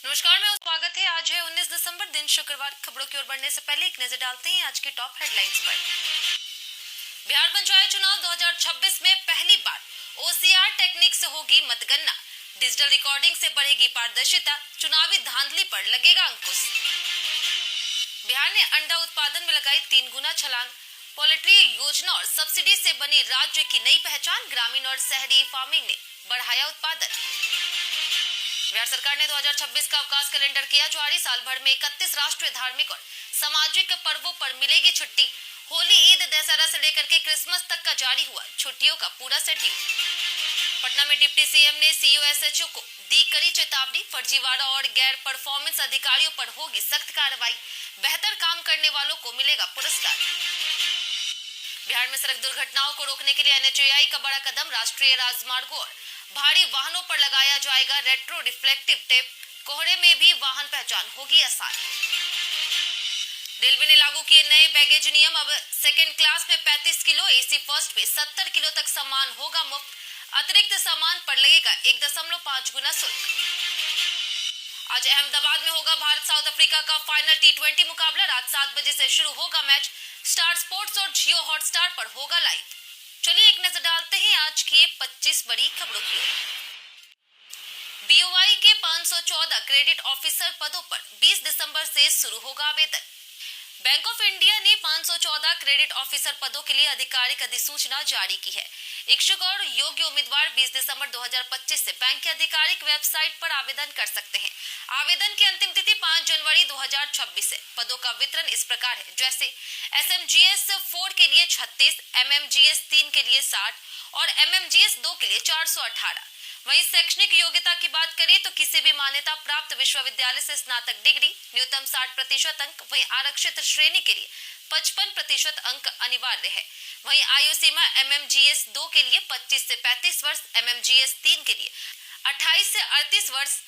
नमस्कार, मैं स्वागत है। आज है 19 दिसंबर, दिन शुक्रवार। खबरों की ओर बढ़ने से पहले एक नजर डालते हैं आज की टॉप हेडलाइंस पर। बिहार पंचायत चुनाव 2026 में पहली बार ओसीआर टेक्निक से होगी मतगणना। डिजिटल रिकॉर्डिंग से बढ़ेगी पारदर्शिता, चुनावी धांधली पर लगेगा अंकुश। बिहार ने अंडा उत्पादन में लगाई 3 गुना छलांग। पोल्ट्री योजना और सब्सिडी से बनी राज्य की नई पहचान। ग्रामीण और शहरी फार्मिंग ने बढ़ाया उत्पादन। बिहार सरकार ने 2026 का अवकाश कैलेंडर किया जारी। साल भर में 31 राष्ट्रीय, धार्मिक और सामाजिक पर्वों पर मिलेगी छुट्टी। होली, ईद, दशहरा से लेकर के क्रिसमस तक का जारी हुआ छुट्टियों का पूरा शेड्यूल। पटना में डिप्टी सीएम ने सीओएसएचओ को दी कड़ी चेतावनी। फर्जीवाड़ा और गैर परफॉर्मेंस अधिकारियों पर होगी सख्त कार्रवाई। बेहतर काम करने वालों को मिलेगा पुरस्कार। बिहार में सड़क दुर्घटनाओं को रोकने के लिए एनएचएआई का बड़ा कदम। राष्ट्रीय राजमार्गों और भारी वाहनों पर लगाया जाएगा रेट्रो रिफ्लेक्टिव टेप। कोहरे में भी वाहन पहचान होगी आसान। रेलवे ने लागू किए नए बैगेज नियम। अब सेकेंड क्लास में 35 किलो, एसी फर्स्ट में 70 किलो तक सामान होगा मुफ्त। अतिरिक्त सामान पर लगेगा 1.5 गुना शुल्क। आज अहमदाबाद में होगा भारत साउथ अफ्रीका का फाइनल टी20 मुकाबला। रात 7 बजे से शुरू होगा मैच। स्टार स्पोर्ट्स और जियो हॉटस्टार पर होगा लाइव। चलिए एक नजर डालते हैं आज की 25 बड़ी खबरों की ओर। बीओआई के 514 क्रेडिट ऑफिसर पदों पर 20 दिसंबर से शुरू होगा आवेदन। बैंक ऑफ इंडिया ने 514 क्रेडिट ऑफिसर पदों के लिए आधिकारिक अधिसूचना जारी की है। इच्छुक और योग्य उम्मीदवार 20 दिसंबर 2025 से बैंक की आधिकारिक वेबसाइट पर आवेदन कर सकते हैं। आवेदन की अंतिम तिथि 5 जनवरी 2026 है। पदों का वितरण इस प्रकार है, जैसे एसएमजीएस 4 के लिए 36, एमएमजीएस 3 के लिए 60 और एमएमजीएस 2 के लिए 418। वहीं शैक्षणिक योग्यता की बात करें तो किसी भी मान्यता प्राप्त विश्वविद्यालय से स्नातक डिग्री, न्यूनतम 60% अंक। वहीं आरक्षित श्रेणी के लिए 55% अंक अनिवार्य है। वहीं आयु सीमा एमएमजीएस 2 के लिए 25 से 35 वर्ष, एमएमजीएस 3 के लिए 28 से 38 वर्ष,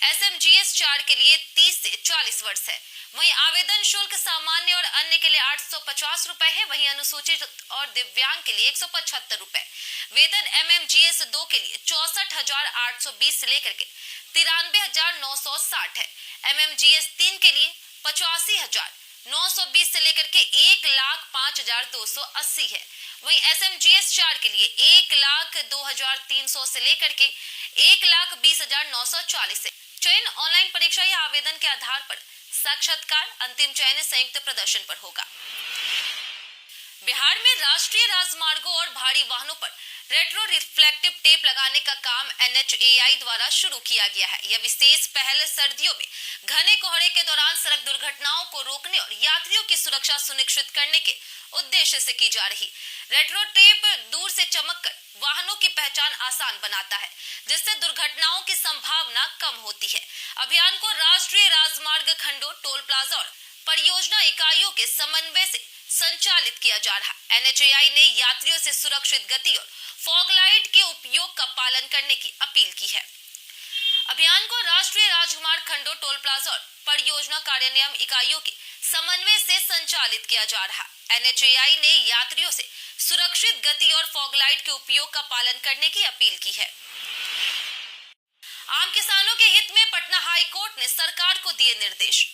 एसएमजीएस 4 के लिए 30 से 40 वर्ष है। वहीं आवेदन शुल्क सामान्य और अन्य के लिए 850 रुपए है। वहीं अनुसूचित और दिव्यांग के लिए 175 रुपए। वेतन एमएमजीएस 2 के लिए 64,820 से लेकर के 93,960 है। एमएमजीएस 3 के लिए 85,920 से लेकर के 1,05,280 है। वहीं एसएमजीएस 4 के लिए 1,02,300 से लेकर के 1,20,940 है। चयन ऑनलाइन परीक्षा या आवेदन के आधार पर साक्षात्कार, अंतिम चयन संयुक्त प्रदर्शन पर होगा। बिहार में राष्ट्रीय राजमार्गों और भारी वाहनों पर रेट्रो रिफ्लेक्टिव टेप लगाने का काम एनएचएआई द्वारा शुरू किया गया है। यह विशेष पहल सर्दियों में घने कोहरे के दौरान सड़क दुर्घटनाओं को रोकने और यात्रियों की सुरक्षा सुनिश्चित करने के उद्देश्य से की जा रही। रेट्रो टेप दूर से चमककर वाहनों की पहचान आसान बनाता है, जिससे दुर्घटनाओं की संभावना कम होती है। अभियान को राष्ट्रीय राजमार्ग खंडों, टोल प्लाजा और परियोजना इकाइयों के समन्वय से संचालित किया जा रहा। एनएचएआई ने यात्रियों से सुरक्षित गति और फॉग लाइट के उपयोग का पालन करने की अपील की है। अभियान को राष्ट्रीय राजमार्ग खंडों, टोल प्लाजा और परियोजना कार्यान्वयन इकाइयों के समन्वय से संचालित किया जा रहा। एनएचएआई ने यात्रियों से सुरक्षित गति और फॉग लाइट के उपयोग का पालन करने की अपील की है। आम किसानों के हित में पटना हाई कोर्ट ने सरकार को दिए निर्देश।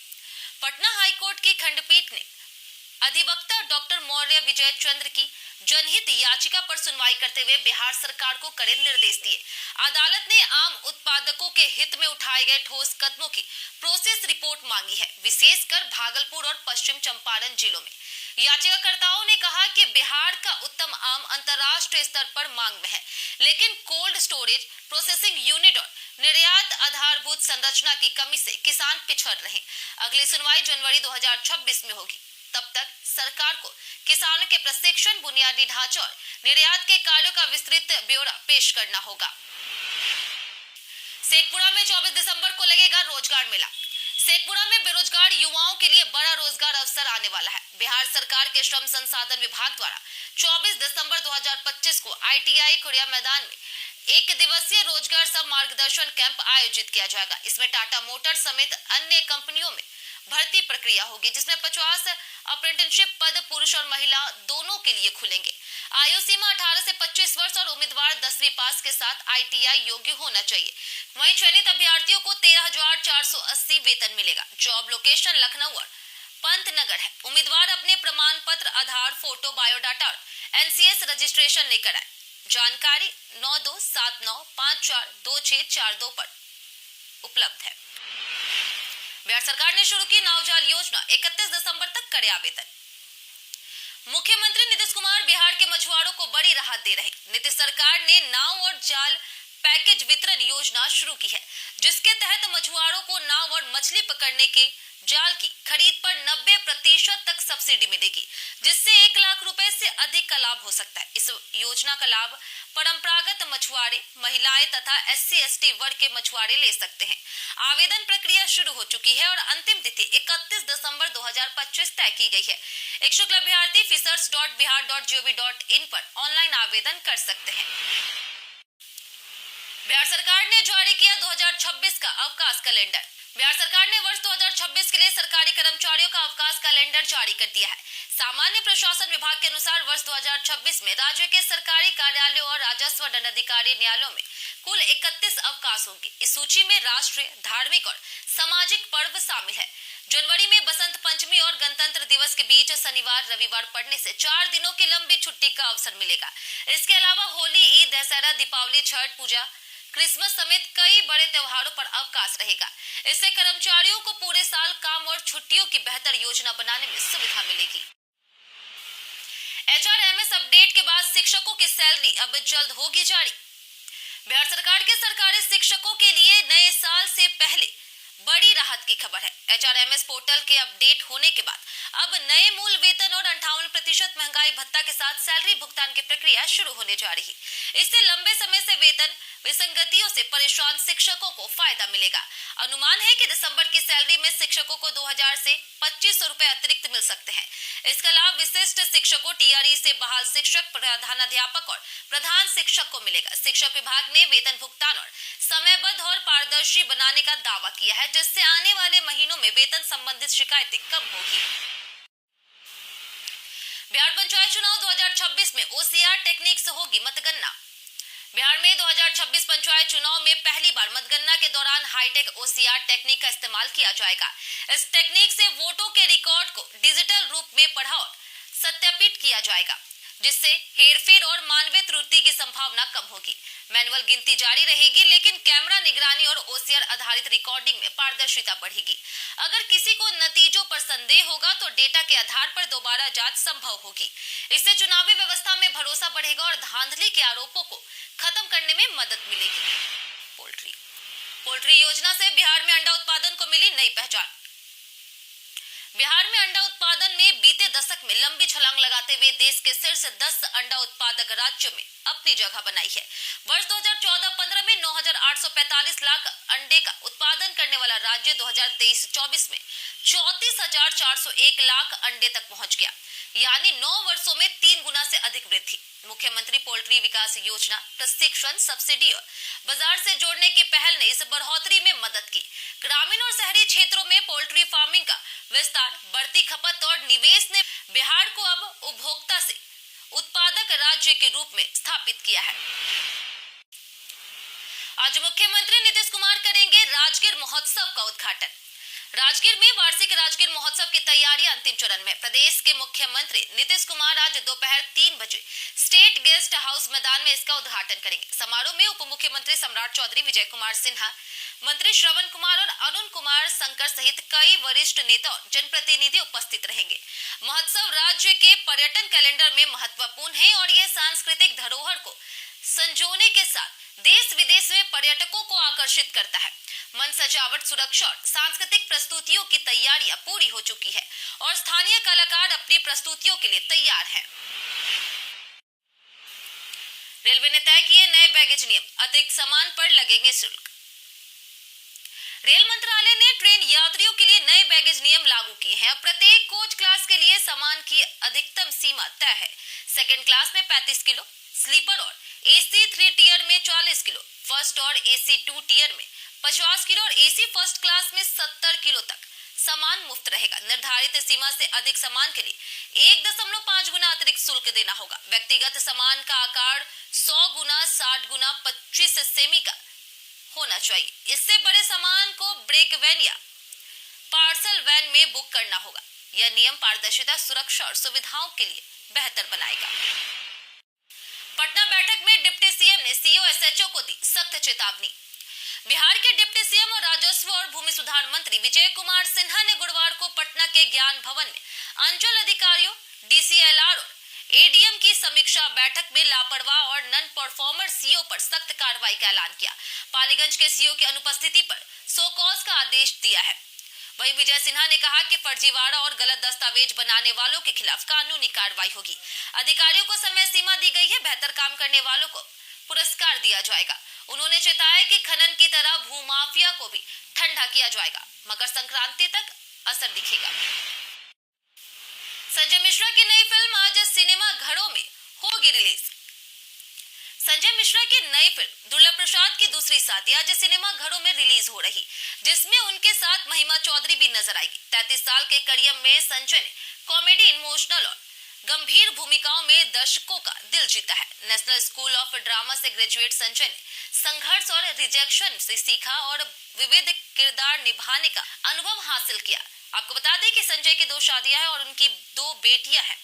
पटना हाई कोर्ट की खंडपीठ ने अधिवक्ता डॉक्टर मौर्य विजय चंद्र की जनहित याचिका पर सुनवाई करते हुए बिहार सरकार को कड़े निर्देश दिए। अदालत ने आम उत्पादकों के हित में उठाए गए ठोस कदमों की प्रोसेस रिपोर्ट मांगी है, विशेषकर भागलपुर और पश्चिम चंपारण जिलों में। याचिकाकर्ताओं ने कहा कि बिहार का उत्तम आम अंतर्राष्ट्रीय स्तर पर मांग में है, लेकिन कोल्ड स्टोरेज, प्रोसेसिंग यूनिट और निर्यात आधारभूत संरचना की कमी से किसान पिछड़ रहे। अगली सुनवाई जनवरी 2026 में होगी। तब तक सरकार को किसानों के प्रशिक्षण, बुनियादी ढांचा और निर्यात के कार्यों का विस्तृत ब्यौरा पेश करना होगा। शेखपुरा में 24 दिसंबर को लगेगा रोजगार मेला। शेखपुरा में बेरोजगार युवाओं के लिए बड़ा रोजगार अवसर आने वाला है। बिहार सरकार के श्रम संसाधन विभाग द्वारा 24 दिसंबर 2025 को आईटीआई खुड़िया मैदान में 1 दिवसीय रोजगार सह मार्गदर्शन कैंप आयोजित किया जाएगा। इसमें टाटा मोटर समेत अन्य कंपनियों में भर्ती प्रक्रिया होगी, जिसमें 50 अप्रेंटिसशिप पद पुरुष और महिला दोनों के लिए खुलेंगे। आयु सीमा 18 से 25 वर्ष और उम्मीदवार 10वीं पास के साथ ITI योग्य होना चाहिए। वहीं चयनित अभ्यर्थियों को 13,480 वेतन मिलेगा। जॉब लोकेशन लखनऊ और पंतनगर है। उम्मीदवार अपने प्रमाण पत्र, आधार, फोटो, बायोडाटा और NCS रजिस्ट्रेशन लेकर आए। जानकारी 9279542642 पर उपलब्ध है। बिहार सरकार ने शुरू की नाव जाल योजना, 31 दिसंबर तक करे आवेदन। मुख्यमंत्री नीतीश कुमार बिहार के मछुआरों को बड़ी राहत दे रहे। नीतीश सरकार ने नाव और जाल पैकेज वितरण योजना शुरू की है, जिसके तहत मछुआरों को नाव और मछली पकड़ने के जाल की खरीद पर 90% तक सब्सिडी मिलेगी, जिससे 1 लाख रुपए से अधिक का लाभ हो सकता है। इस योजना का लाभ परंपरागत मछुआरे, महिलाएं तथा SC/ST वर्ग के मछुआरे ले सकते हैं। आवेदन प्रक्रिया शुरू हो चुकी है और अंतिम तिथि 31 दिसंबर 2025 तय की गई है। इच्छुक अभ्यर्थी fisheries.bihar.gov.in पर ऑनलाइन आवेदन कर सकते हैं। बिहार सरकार ने जारी किया 2026 का अवकाश कैलेंडर। बिहार सरकार ने वर्ष 2026 के लिए सरकारी कर्मचारियों का अवकाश कैलेंडर जारी कर दिया है। सामान्य प्रशासन विभाग के अनुसार वर्ष 2026 में राज्य के सरकारी कार्यालयों और राजस्व दंडाधिकारी न्यायालयों में कुल 31 अवकाश होंगे। इस सूची में राष्ट्रीय, धार्मिक और सामाजिक पर्व शामिल है। जनवरी में बसंत पंचमी और गणतंत्र दिवस के बीच शनिवार रविवार पड़ने से 4 दिनों की लंबी छुट्टी का अवसर मिलेगा। इसके अलावा होली, ईद, दशहरा, दीपावली, छठ पूजा, क्रिसमस समेत कई बड़े त्योहारों पर अवकाश रहेगा। इससे कर्मचारियों को पूरे साल काम और छुट्टियों की बेहतर योजना बनाने में सुविधा मिलेगी। HRMS अपडेट के बाद शिक्षकों की सैलरी अब जल्द होगी जारी। बिहार सरकार के सरकारी शिक्षकों के लिए नए साल से पहले बड़ी राहत की खबर है। HRMS पोर्टल के अपडेट होने के बाद अब नए मूल वेतन और 58% महंगाई भत्ता के साथ सैलरी भुगतान की प्रक्रिया शुरू होने जा रही। इससे लंबे समय से वेतन विसंगतियों से परेशान शिक्षकों को फायदा मिलेगा। अनुमान है कि दिसंबर की सैलरी में शिक्षकों को 2000 से 2500 रुपए अतिरिक्त मिल सकते हैं। इसका लाभ विशिष्ट शिक्षकों, TRE से बहाल शिक्षक, प्रधानाध्यापक और प्रधान शिक्षक को मिलेगा। शिक्षक विभाग ने वेतन भुगतान और समयबद्ध और पारदर्शी बनाने का दावा किया है, जिससे आने वाले महीनों में वेतन संबंधित शिकायतें कम होगी। बिहार पंचायत चुनाव 2026 में OCR टेक्निक से होगी मतगणना। बिहार में 2026 पंचायत चुनाव में पहली बार मतगणना के दौरान हाईटेक OCR टेक्निक का इस्तेमाल किया जाएगा। इस टेक्निक से वोटों के रिकॉर्ड को डिजिटल रूप में पढ़ा और सत्यापित किया जाएगा, जिससे हेरफेर और मानवीय त्रुटि की संभावना कम होगी। मैनुअल गिनती जारी रहेगी, लेकिन कैमरा निगरानी और OCR आधारित रिकॉर्डिंग में पारदर्शिता बढ़ेगी। अगर किसी को नतीजों पर संदेह होगा तो डेटा के आधार पर दोबारा जांच संभव होगी। इससे चुनावी व्यवस्था में भरोसा बढ़ेगा और धांधली के आरोपों को खत्म करने में मदद मिलेगी। पोल्ट्री योजना से बिहार में अंडा उत्पादन को मिली नई पहचान। बिहार में अंडा उत्पादन में बीते दशक में लंबी छलांग लगाते हुए देश के शीर्ष 10 अंडा उत्पादक राज्यों में अपनी जगह बनाई है। वर्ष 2014-15 में 9,845 लाख अंडे का उत्पादन करने वाला राज्य 2023-24 में 34,401 लाख अंडे तक पहुंच गया, यानी 9 वर्षों में 3 गुना से अधिक वृद्धि। मुख्यमंत्री पोल्ट्री विकास योजना, प्रशिक्षण, सब्सिडी और बाजार से जोड़ने की पहल ने इस बढ़ोतरी में मदद की। ग्रामीण और शहरी क्षेत्रों में पोल्ट्री फार्मिंग का विस्तार, बढ़ती खपत और निवेश ने बिहार को अब उपभोक्ता से उत्पादक राज्य के रूप में स्थापित किया है। आज मुख्यमंत्री नीतीश कुमार करेंगे राजगीर महोत्सव का उद्घाटन। राजगीर में वार्षिक राजगीर महोत्सव की तैयारियां अंतिम चरण में। प्रदेश के मुख्यमंत्री नीतीश कुमार आज दोपहर 3 बजे स्टेट गेस्ट हाउस मैदान में इसका उद्घाटन करेंगे। समारोह में उप मुख्यमंत्री सम्राट चौधरी, विजय कुमार सिन्हा, मंत्री श्रवण कुमार और अरुण कुमार शंकर सहित कई वरिष्ठ नेता और जनप्रतिनिधि उपस्थित रहेंगे। महोत्सव राज्य के पर्यटन कैलेंडर में महत्वपूर्ण है और ये सांस्कृतिक धरोहर को संजोने के साथ देश विदेश में पर्यटकों को आकर्षित करता है। मंच सजावट, सुरक्षा और सांस्कृतिक प्रस्तुतियों की तैयारियां पूरी हो चुकी है और स्थानीय कलाकार अपनी प्रस्तुतियों के लिए तैयार हैं। रेलवे ने तय किए नए बैगेज नियम, अतिरिक्त सामान पर लगेंगे शुल्क। रेल मंत्रालय ने ट्रेन यात्रियों के लिए नए बैगेज नियम लागू किए हैं। अब प्रत्येक कोच क्लास के लिए सामान की अधिकतम सीमा तय है। सेकंड क्लास में 35 किलो, स्लीपर और AC 3 टियर में 40 किलो, फर्स्ट और AC 2 टियर में 50 किलो और AC फर्स्ट क्लास में 70 किलो तक सामान मुफ्त रहेगा। निर्धारित सीमा से अधिक सामान के लिए 1.5 गुना अतिरिक्त शुल्क देना होगा। व्यक्तिगत सामान का आकार 100 गुना 60 गुना 25 सेमी का होना चाहिए। इससे बड़े सामान को ब्रेक वैन या पार्सल वैन में बुक करना होगा। यह नियम पारदर्शिता, सुरक्षा और सुविधाओं के लिए बेहतर बनाएगा। पटना बैठक में डिप्टी सीएम ने सीईओ एसएचओ को दी सख्त चेतावनी। बिहार के डिप्टी सीएम और राजस्व और भूमि सुधार मंत्री विजय कुमार सिन्हा ने गुरुवार को पटना के ज्ञान भवन में अंचल अधिकारियों, डीसीएलआर और एडीएम की समीक्षा बैठक में लापरवाह और नॉन परफॉर्मर सीईओ पर सख्त कार्रवाई का ऐलान किया। पालीगंज के सीईओ की अनुपस्थिति पर सो कॉज का आदेश दिया है। वहीं विजय सिन्हा ने कहा कि फर्जीवाड़ा और गलत दस्तावेज बनाने वालों के खिलाफ कानूनी कार्रवाई होगी। अधिकारियों को समय सीमा दी गई है, बेहतर काम करने वालों को पुरस्कार दिया जाएगा। उन्होंने चेताया कि खनन की तरह भूमाफिया को भी ठंडा किया जाएगा। मकर संक्रांति तक असर दिखेगा। संजय मिश्रा की नई फिल्म आज सिनेमा घरों में होगी रिलीज। संजय मिश्रा की नई फिल्म दुर्लभ प्रसाद की दूसरी शादी आज सिनेमा घरों में रिलीज हो रही, जिसमें उनके साथ महिमा चौधरी भी नजर आएगी। 33 साल के करियर में संजय ने कॉमेडी, इमोशनल और गंभीर भूमिकाओं में दर्शकों का दिल जीता है। नेशनल स्कूल ऑफ ड्रामा से ग्रेजुएट संजय ने संघर्ष और रिजेक्शन से सीखा और विविध किरदार निभाने का अनुभव हासिल किया। आपको बता दें कि संजय की 2 शादियां हैं और उनकी 2 बेटियां हैं।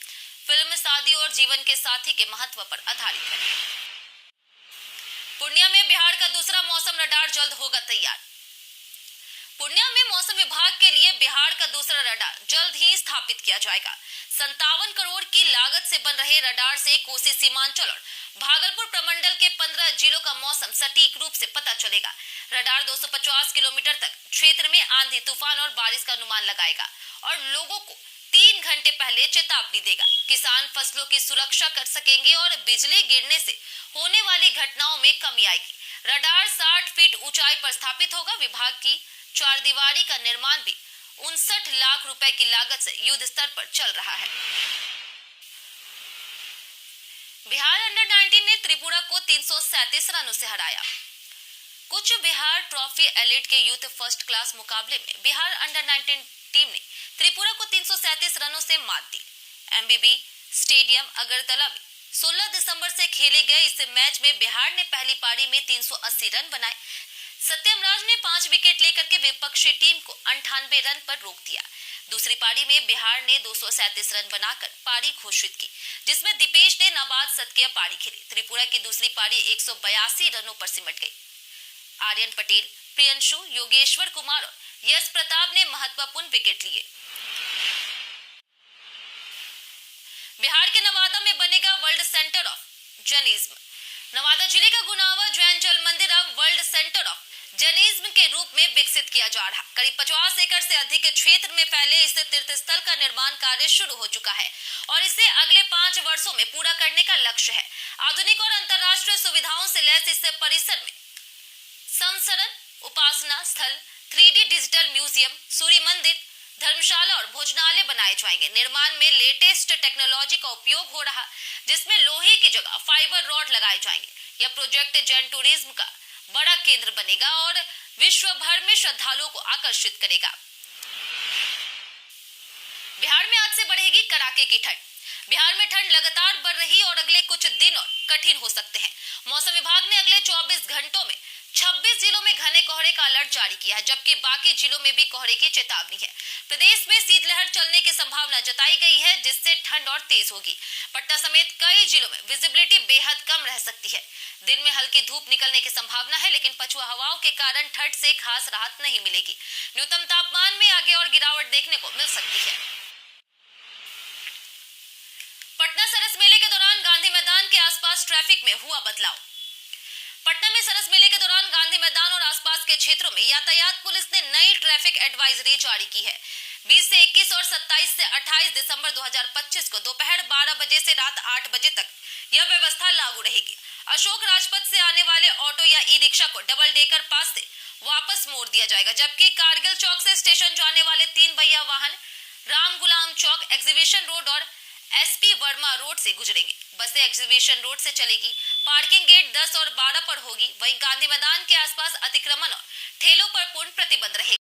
फिल्म शादी और जीवन के साथी के महत्व पर आधारित है। पूर्णिया में बिहार का दूसरा मौसम रडार जल्द होगा तैयार। पूर्णिया में मौसम विभाग के लिए बिहार का दूसरा रडार जल्द ही स्थापित किया जाएगा। 57 करोड़ की लागत से बन रहे रडार से कोसी सीमांचल और भागलपुर प्रमंडल के 15 जिलों का मौसम सटीक रूप से पता चलेगा। रडार 250 किलोमीटर तक क्षेत्र में आंधी, तूफान और बारिश का अनुमान लगाएगा और लोगों को 3 घंटे पहले चेतावनी देगा। किसान फसलों की सुरक्षा कर सकेंगे और बिजली गिरने से होने वाली घटनाओं में कमी आएगी। रडार 60 फीट ऊंचाई पर स्थापित होगा। विभाग की 4 दीवारी का निर्माण भी 59 लाख रुपए की लागत से युद्ध स्तर पर चल रहा है। बिहार अंडर 19 ने त्रिपुरा को 337 रनों से हराया। कुछ बिहार ट्रॉफी एलिट के यूथ फर्स्ट क्लास मुकाबले में बिहार अंडर 19 टीम ने त्रिपुरा को 337 रनों से मात दी। एमबीबी स्टेडियम अगरतला में 16 दिसंबर से खेले गए इस मैच में बिहार ने पहली पारी में 380 रन बनाए। सत्यम राज ने 5 विकेट लेकर के विपक्षी टीम को 98 रन पर रोक दिया। दूसरी पारी में बिहार ने 237 रन बनाकर पारी घोषित की, जिसमें दीपेश ने नाबाद शतकीय पारी खेली। त्रिपुरा की दूसरी पारी 182 रनों पर सिमट गई। आर्यन पटेल, प्रियंशु, योगेश्वर कुमार और यश प्रताप ने महत्वपूर्ण विकेट लिए। बिहार के नवादा में बनेगा world centre of Jainism. Nawada जिले का गुनावा जैन जल मंदिर अब वर्ल्ड सेंटर ऑफ जैनिज्म के रूप में विकसित किया जा रहा। करीब 50 एकड़ से अधिक क्षेत्र में फैले इस तीर्थ स्थल का निर्माण कार्य शुरू हो चुका है और इसे अगले 5 वर्षों में पूरा करने का लक्ष्य है। आधुनिक और अंतर्राष्ट्रीय सुविधाओं से लैस इस परिसर में संसरण, उपासना स्थल, 3D डिजिटल म्यूजियम, सूर्य मंदिर, धर्मशाला और भोजनालय बनाए जाएंगे। निर्माण में लेटेस्ट टेक्नोलॉजी का उपयोग हो रहा, जिसमें लोहे की जगह फाइबर रॉड लगाए जाएंगे। यह प्रोजेक्ट जैन टूरिज्म का बड़ा केंद्र बनेगा और विश्व भर में श्रद्धालुओं को आकर्षित करेगा। बिहार में आज से बढ़ेगी कड़ाके की ठंड। बिहार में ठंड लगातार बढ़ रही और अगले कुछ दिन और कठिन हो सकते हैं। मौसम विभाग ने अगले 24 घंटों में 26 जिलों में घने कोहरे का अलर्ट जारी किया है, जबकि बाकी जिलों में भी कोहरे की चेतावनी है। प्रदेश में शीतलहर चलने की संभावना जताई गई है, जिससे ठंड और तेज होगी। पटना समेत कई जिलों में विजिबिलिटी बेहद कम रह सकती है। दिन में हल्की धूप निकलने की संभावना है, लेकिन पछुआ हवाओं के कारण ठंड से खास राहत नहीं मिलेगी। न्यूनतम तापमान में आगे और गिरावट देखने को मिल सकती है। पटना सरस मेले के दौरान गांधी मैदान के आसपास ट्रैफिक में हुआ बदलाव। पटना में सरस मेले के दौरान गांधी मैदान और आसपास के क्षेत्रों में यातायात पुलिस ने नई ट्रैफिक एडवाइजरी जारी की है। 20 से 21 और 27 से 28 दिसंबर 2025 को दोपहर 12 बजे से रात 8 बजे तक यह व्यवस्था लागू रहेगी। अशोक राजपथ से आने वाले ऑटो या ई रिक्शा को डबल डेकर पास से वापस मोड़ दिया जाएगा, जबकि कारगिल चौक से स्टेशन जाने वाले 3 पहिया वाहन राम गुलाम चौक, एग्जीबिशन रोड और एसपी वर्मा रोड से गुजरेंगे। बसें एग्जीबिशन रोड से चलेगी। पार्किंग गेट 10 और 12 पर होगी। वहीं गांधी मैदान के आसपास अतिक्रमण और ठेलों पर पूर्ण प्रतिबंध रहेगा।